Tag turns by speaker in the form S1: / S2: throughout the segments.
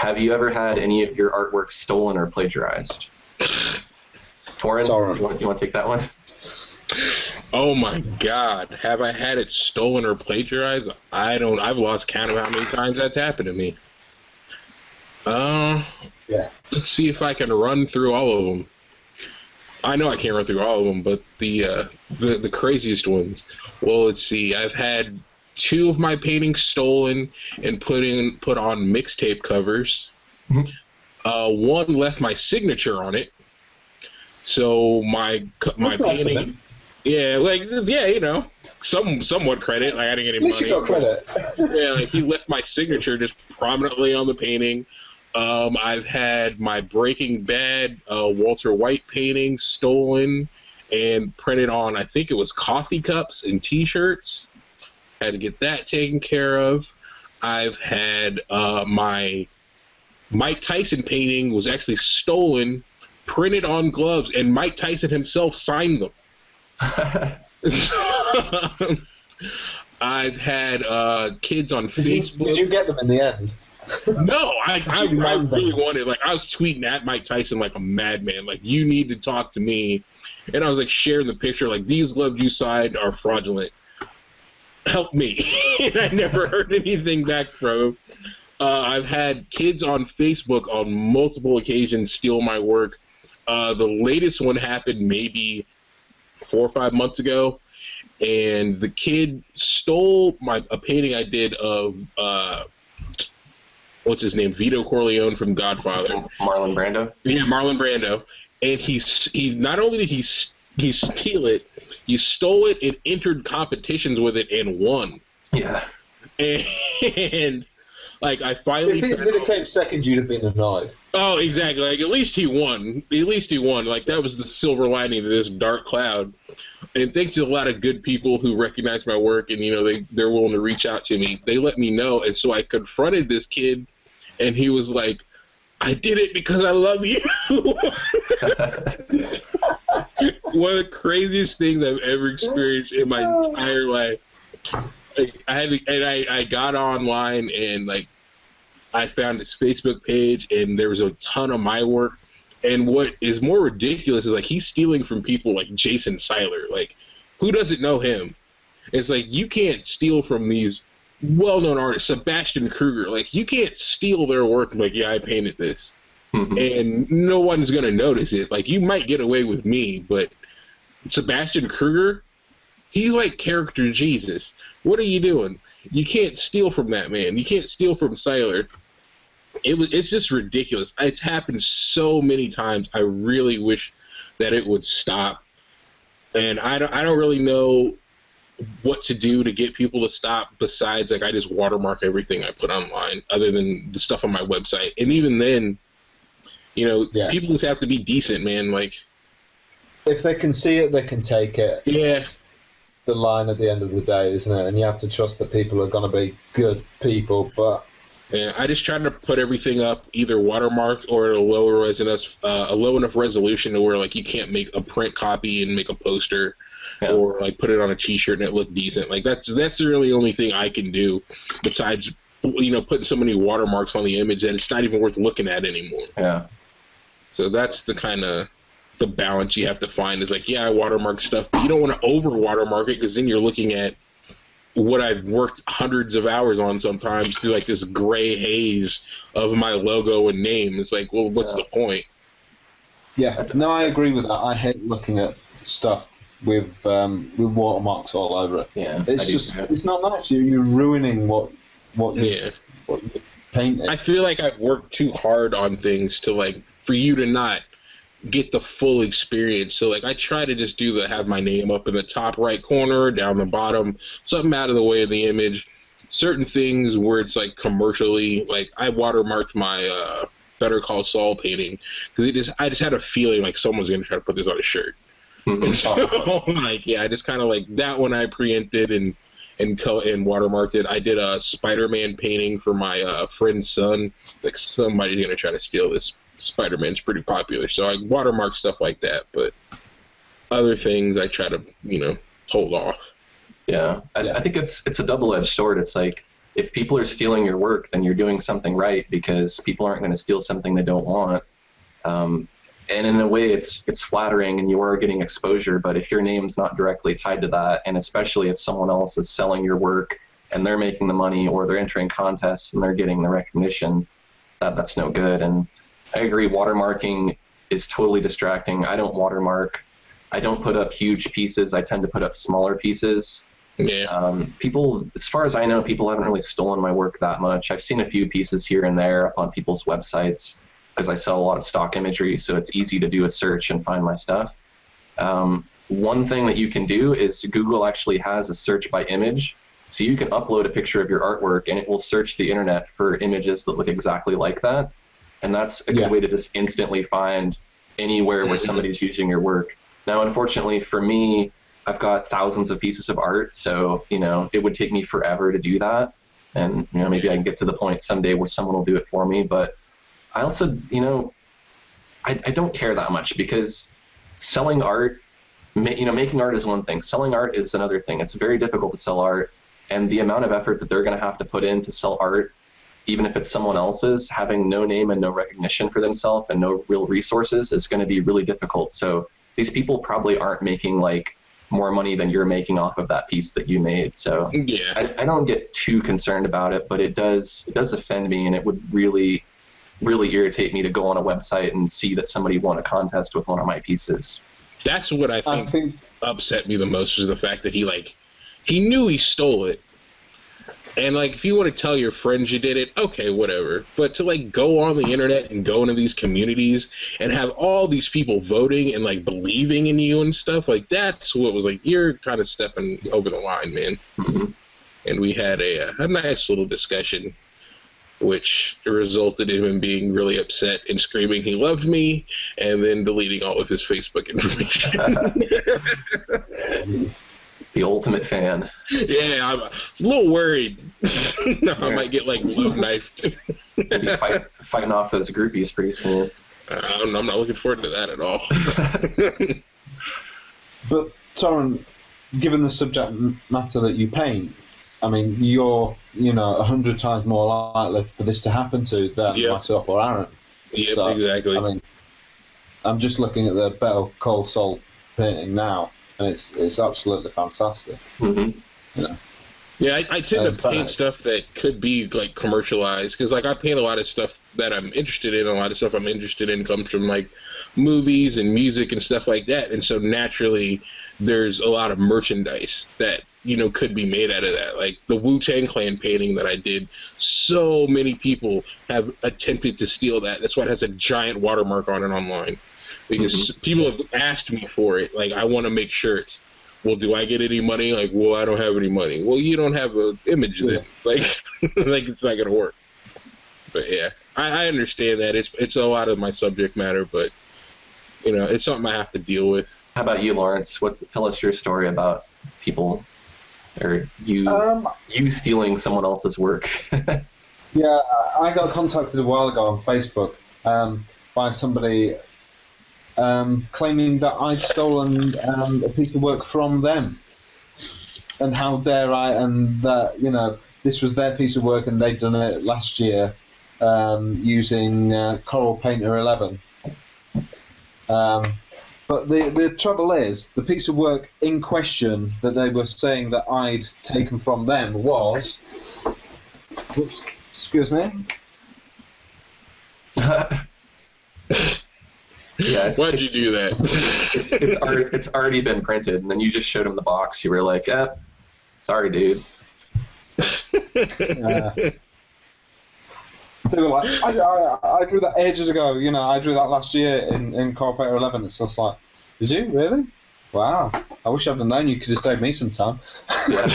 S1: Have you ever had any of your artwork stolen or plagiarized? Torren, you want to take that one?
S2: Oh my God, have I had it stolen or plagiarized? I've lost count of how many times that's happened to me.
S3: Yeah.
S2: Let's see if I can run through all of them. I know I can't run through all of them, but the craziest ones. Well, let's see. I've had 2 of my paintings stolen and put on mixtape covers. One left my signature on it. So my painting. Yeah, you know, somewhat credit. Like I didn't get any money.
S3: At least you got credit.
S2: Yeah, like he left my signature just prominently on the painting. I've had my Breaking Bad Walter White painting stolen and printed on, I think it was coffee cups and T-shirts. Had to get that taken care of. I've had my Mike Tyson painting was actually stolen, printed on gloves, and Mike Tyson himself signed them. I've had kids on Facebook.
S3: Did you get them in the end?
S2: No, I really wanted. Like I was tweeting at Mike Tyson like a madman. Like you need to talk to me, and I was like sharing the picture. Like these gloves you signed are fraudulent. Help me. And I never heard anything back from him. I've had kids on Facebook on multiple occasions steal my work. The latest one happened maybe 4 or 5 months ago, and the kid stole a painting I did of what's his name, Vito Corleone from Godfather.
S1: Marlon Brando.
S2: Yeah, Marlon Brando. And he not only did he steal it, he stole it and entered competitions with it and won.
S1: Yeah.
S2: And like I finally.
S3: If it came second, you'd have been annoyed.
S2: Oh, exactly. Like at least he won. Like that was the silver lining to this dark cloud. And thanks to a lot of good people who recognize my work and they're willing to reach out to me. They let me know, and so I confronted this kid, and he was like, "I did it because I love you." One of the craziest things I've ever experienced in my entire life. Like, I got online and like I found his Facebook page, and there was a ton of my work. And what is more ridiculous is like he's stealing from people like Jason Seiler. Like, who doesn't know him? It's like you can't steal from these well-known artists. Sebastian Kruger, like you can't steal their work and like, yeah, I painted this. And no one's gonna notice it. Like you might get away with me, but Sebastian Kruger, he's like character Jesus. What are you doing? You can't steal from that man. You can't steal from Seiler. It's just ridiculous. It's happened so many times. I really wish that it would stop. And I don't really know what to do to get people to stop besides like I just watermark everything I put online other than the stuff on my website. And even then, people just have to be decent, man. Like
S3: if they can see it, they can take it.
S2: Yes.
S3: The line at the end of the day, isn't it? And you have to trust that people are going to be good people, but
S2: yeah, I just try to put everything up either watermarked or at a low enough resolution to where like you can't make a print copy and make a poster, or like put it on a T-shirt and it look decent. Like that's the really only thing I can do besides putting so many watermarks on the image that it's not even worth looking at anymore.
S1: Yeah.
S2: So that's the kind of the balance you have to find. Is like, yeah, I watermark stuff, but you don't want to over watermark it because then you're looking at what I've worked hundreds of hours on sometimes through like this gray haze of my logo and name. It's like, well, what's the point?
S3: Yeah, no, I agree with that. I hate looking at stuff with watermarks all over it.
S1: Yeah,
S3: it's not nice. You're ruining what you painted.
S2: I feel like I've worked too hard on things to like for you to not get the full experience. So like I try to just have my name up in the top right corner, down the bottom, something out of the way of the image. Certain things where it's like commercially, like I watermarked my Better Call Saul painting because I just had a feeling like someone's gonna try to put this on a shirt. And so like I just kind of like that one I preempted and watermarked it. I did a Spider-Man painting for my friend's son. Like somebody's gonna try to steal this. Spider-Man's pretty popular, so I watermark stuff like that, but other things I try to hold off.
S1: Yeah, I think it's a double-edged sword. It's like if people are stealing your work, then you're doing something right, because people aren't going to steal something they don't want. And in a way, it's flattering and you are getting exposure, but if your name's not directly tied to that, and especially if someone else is selling your work and they're making the money, or they're entering contests and they're getting the recognition, that's no good. And I agree, watermarking is totally distracting. I don't watermark. I don't put up huge pieces. I tend to put up smaller pieces.
S2: Yeah.
S1: People, as far as I know, people haven't really stolen my work that much. I've seen a few pieces here and there up on people's websites, because I sell a lot of stock imagery, so it's easy to do a search and find my stuff. One thing that you can do is Google actually has a search by image, so you can upload a picture of your artwork and it will search the internet for images that look exactly like that, and that's a good way to just instantly find anywhere where somebody's using your work. Now, unfortunately for me, I've got thousands of pieces of art, so it would take me forever to do that, and maybe I can get to the point someday where someone will do it for me, but I also, I don't care that much, because selling art, making art is one thing. Selling art is another thing. It's very difficult to sell art, and the amount of effort that they're going to have to put in to sell art, even if it's someone else's, having no name and no recognition for themselves and no real resources, is going to be really difficult. So these people probably aren't making more money than you're making off of that piece that you made. So I don't get too concerned about it, but it does offend me, and it would really irritate me to go on a website and see that somebody won a contest with one of my pieces.
S2: That's what I think upset me the most, is the fact that he knew he stole it. And if you want to tell your friends you did it, okay, whatever. But to go on the internet and go into these communities and have all these people voting and believing in you and stuff, that's what was you're kind of stepping over the line, man.
S1: Mm-hmm.
S2: And we had a nice little discussion, which resulted in him being really upset and screaming he loved me, and then deleting all of his Facebook information.
S1: The ultimate fan.
S2: Yeah, I'm a little worried. I might get love knifed.
S1: Maybe fighting off those groupies pretty soon.
S2: I'm not looking forward to that at all.
S3: But Torren, given the subject matter that you paint, I mean, you're 100 times more likely for this to happen to than myself or Aaron.
S2: Yeah,
S3: so,
S2: exactly.
S3: I mean, I'm just looking at the Better Call Saul painting now, and it's absolutely fantastic.
S1: Mm-hmm.
S2: Yeah, I tend to paint stuff that could be commercialized, because I paint a lot of stuff that I'm interested in. A lot of stuff I'm interested in comes from movies and music and stuff like that, and so naturally there's a lot of merchandise that could be made out of that. The Wu-Tang Clan painting that I did, so many people have attempted to steal that. That's why it has a giant watermark on it online, because people have asked me for it. I want to make shirts. Well, do I get any money? Well, I don't have any money. Well, you don't have an image then. It's not gonna work. But yeah, I understand that it's a lot of my subject matter, but it's something I have to deal with.
S1: How about you, Lawrence? Tell us your story about people, or you stealing someone else's work.
S3: Yeah, I got contacted a while ago on Facebook by somebody claiming that I'd stolen a piece of work from them, and how dare I, and that this was their piece of work and they'd done it last year using Coral Painter 11. But the trouble is, the piece of work in question that they were saying that I'd taken from them was... Oops, excuse me?
S1: Yeah,
S2: why'd you do that?
S1: It's already been printed, and then you just showed him the box. You were like, sorry, dude.
S3: They were like, I drew that ages ago, I drew that last year in Coral Painter 11. It's just like, did you? Really? Wow. I wish I'd have known you could have saved me some time.
S1: Yeah.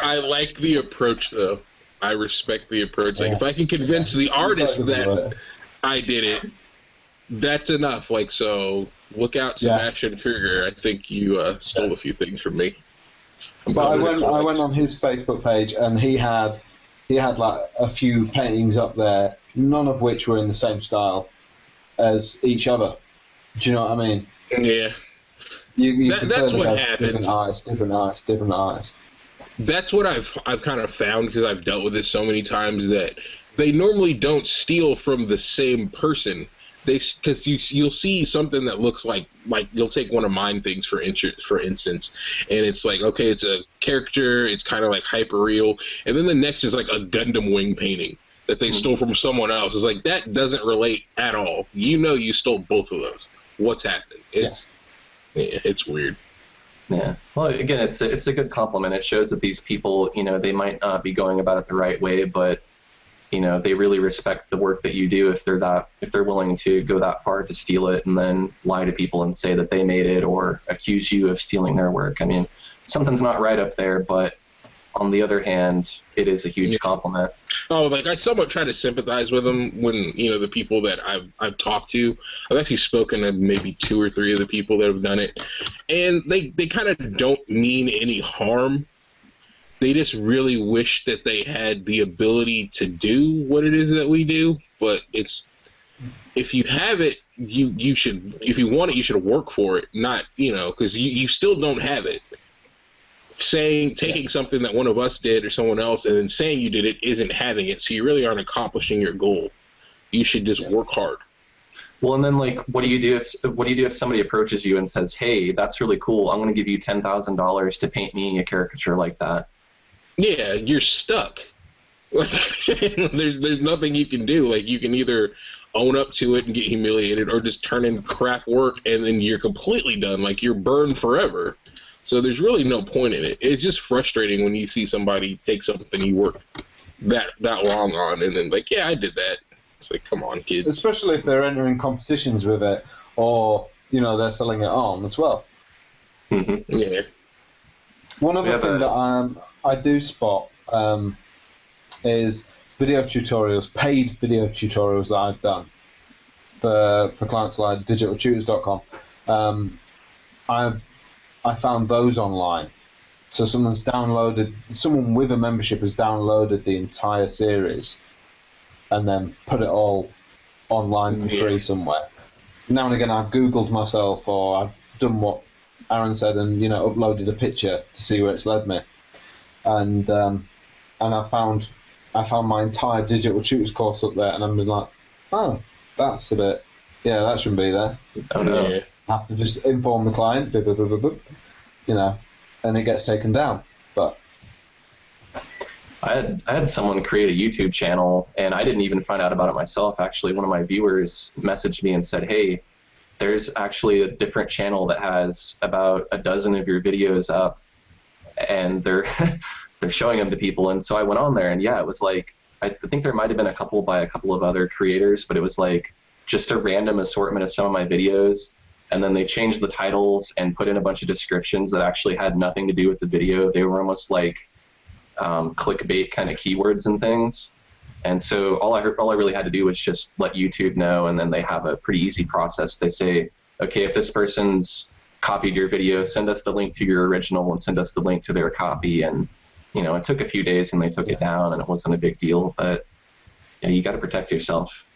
S2: I like the approach, though. I respect the approach. If I can convince the artist that I did it, that's enough. So look out, Sebastian Kruger. I think you stole a few things from me.
S3: But I went on his Facebook page, and he had a few paintings up there, none of which were in the same style as each other. Do you know what I mean?
S2: Yeah.
S3: You
S2: that's what happened.
S3: Different artist.
S2: That's what I've kind of found, because I've dealt with this so many times, that they normally don't steal from the same person. Because you'll see something that looks like you'll take one of mine things for instance, and it's like, okay, it's a character, it's kind of like hyper real, and then the next is like a Gundam wing painting that they stole from someone else. It's like, that doesn't relate at all. You stole both of those. What's happening? It's weird.
S1: Yeah. Well, again, it's a good compliment. It shows that these people, they might not be going about it the right way, but they really respect the work that you do if they're willing to go that far to steal it and then lie to people and say that they made it or accuse you of stealing their work. I mean, something's not right up there, but on the other hand, it is a huge compliment.
S2: Oh, like, I somewhat try to sympathize with them when, the people that I've talked to. I've actually spoken to maybe 2 or 3 of the people that have done it, and they kind of don't mean any harm. They just really wish that they had the ability to do what it is that we do. But if you have it, you should, if you want it, you should work for it, not, because you still don't have it. Taking something that one of us did or someone else and then saying you did it isn't having it, so you really aren't accomplishing your goal. You should just work hard.
S1: Well, and then, like, what do you do if somebody approaches you and says, "Hey, that's really cool. I'm going to give you $10,000 to paint me a caricature like that"?
S2: Yeah, you're stuck. Like, there's nothing you can do. Like, you can either own up to it and get humiliated, or just turn in crap work and then you're completely done. Like, you're burned forever. So there's really no point in it. It's just frustrating when you see somebody take something you worked that long on and then, like, yeah, I did that. It's like, come on, kids.
S3: Especially if they're entering competitions with it, or they're selling it on as well.
S1: Mm-hmm.
S2: Yeah.
S3: One other thing that I do spot is video tutorials, paid video tutorials that I've done for clients like digitaltutors.com. I found those online. So someone with a membership has downloaded the entire series and then put it all online for free somewhere. Now and again, I've Googled myself, or I've done what Aaron said and uploaded a picture to see where it's led me. And I found my entire digital tutors course up there, and I'm like, oh, that's a bit, that shouldn't be there.
S1: Oh no.
S2: Yeah.
S3: Have to just inform the client, and it gets taken down. But
S1: I had someone create a YouTube channel, and I didn't even find out about it myself. Actually, one of my viewers messaged me and said, "Hey, there's actually a different channel that has about a dozen of your videos up, and they're showing them to people." And so I went on there, and it was like, I think there might have been a couple by a couple of other creators, but it was like just a random assortment of some of my videos. And then they changed the titles and put in a bunch of descriptions that actually had nothing to do with the video. They were almost like clickbait kind of keywords and things. And so all I really had to do was just let YouTube know, and then they have a pretty easy process. They say, okay, if this person's copied your video, send us the link to your original and send us the link to their copy. And it took a few days and they took it down, and it wasn't a big deal. But you got to protect yourself.